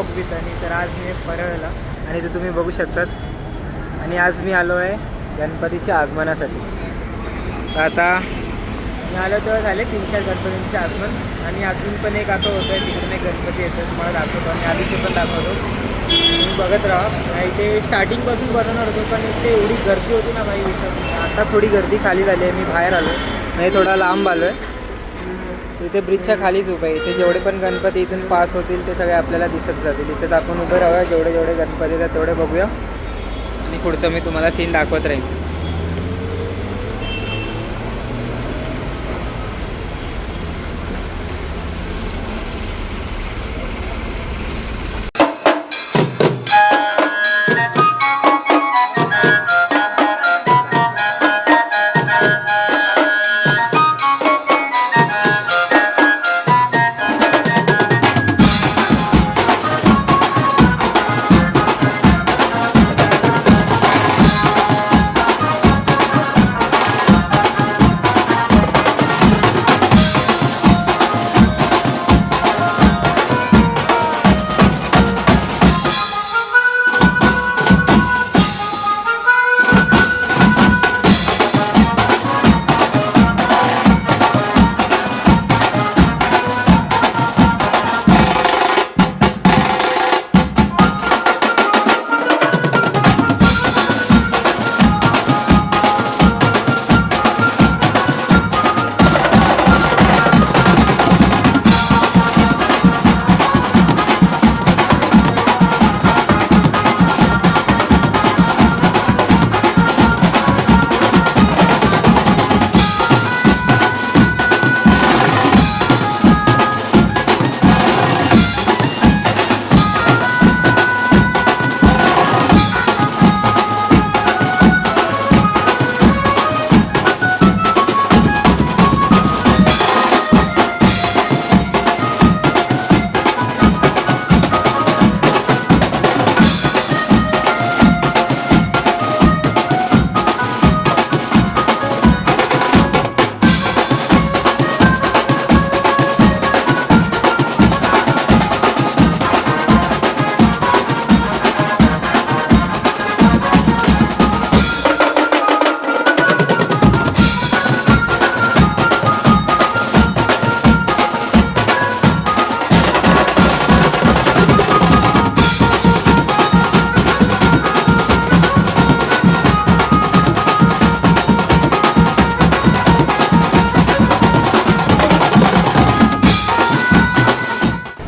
Blog with आणि तर आज मी परळला आणि ते तुम्ही बघू शकतात. आणि आज मी आलो आहे गणपतीच्या आगमनासाठी. आता मी आलो तेव्हा झाले 3-4 गणपतींचे आगमन आणि अजून पण एक आता होतं आहे तिकडून एक गणपती येतो तुम्हाला दाखवतो आणि आधीचे पण दाखवतो. तुम्ही बघत राहा. इथे स्टार्टिंगपासून बनवणार होतो पण इथे एवढी गर्दी होती ना भाई विचार. आता थोडी गर्दी खाली झाली आहे. मी बाहेर आलो नाही थोडा लांब आलो आहे. इथे ब्रिजच्या खालीच उभं आहे. इथे जेवढे पण गणपती इथून पास होतील ते सगळे आपल्याला दिसत जातील. इथेच आपण उभे राहूया. जेवढे जेवढे गणपती आहेत तेवढे बघूया आणि पुढचं मी तुम्हाला सीन दाखवत राहीन.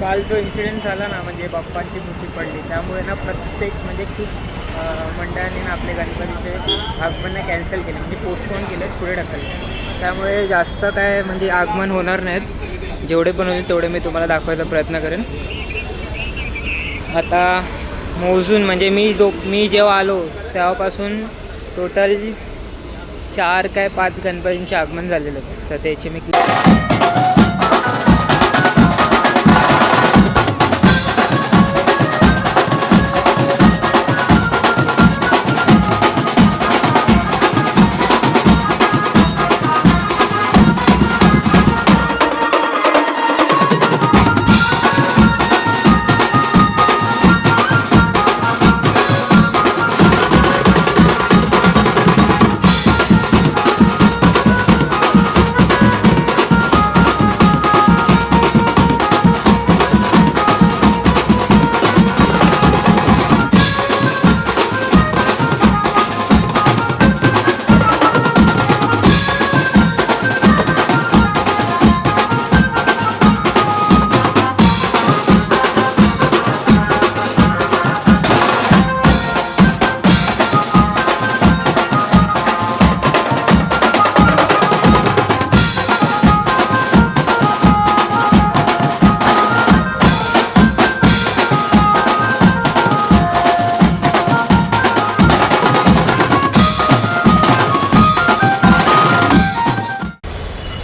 काल जो इन्सिडेंट झाला ना म्हणजे बाप्पांची मूर्ती पडली त्यामुळे ना प्रत्येक म्हणजे खूप मंडळांनी ना आपले गणपतीचे आगमन कॅन्सल केले म्हणजे पोस्टपोन केले पुढे ढकलले. त्यामुळे जास्त काय म्हणजे आगमन होणार नाहीत. जेवढे पण होतील तेवढे मी तुम्हाला दाखवायचा प्रयत्न करेन. आता मोजून म्हणजे मी जेव्हा आलो तेव्हापासून टोटल 4 काय 5 गणपतींचे आगमन झालेले आहेत. तर त्याचे मी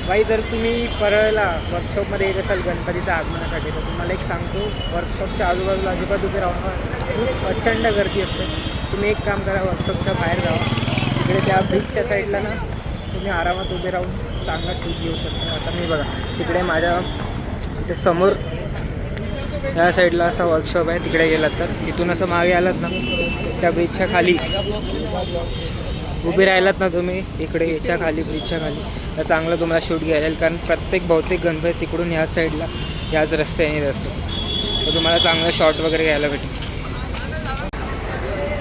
भाई जर तुम्ही परळला वर्कशॉपमध्ये येत असाल गणपतीच्या आगमनासाठी तर तुम्हाला एक सांगतो वर्कशॉपच्या आजूबाजूला अजिबात उभे राहून खूप प्रचंड गर्दी असते. तुम्ही एक काम करा वर्कशॉपच्या बाहेर जावा. तिकडे त्या ब्रिजच्या साईडला ना तुम्ही आरामात उभे राहून चांगला शूट घेऊ शकता. आता मी बघा तिकडे माझ्या इथे समोर या साईडला असा वर्कशॉप आहे, तिकडे गेलात तर इथून असं मागे आलात ना त्या ब्रिजच्या खाली उभे राहिलात ना तुम्ही इकडे याच्या खाली ब्रिजच्या खाली, तर चांगलं तुम्हाला शूट घ्यायला येईल. कारण बहुतेक गणपती तिकडून ह्या साईडला याच रस्त्याने असतात, तर तुम्हाला चांगलं शॉट वगैरे घ्यायला भेटेल.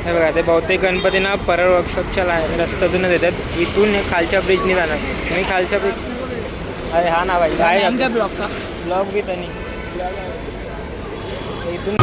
हे बघा ते बहुतेक गणपती ना परळ वर्कशॉपच्या रस्त्यातूनच येतात, इथून खालच्या ब्रिजने जाणार. तुम्ही खालच्या ब्रिज, अरे हा ना भाई काय ब्लॉग भी त्यांनी इथून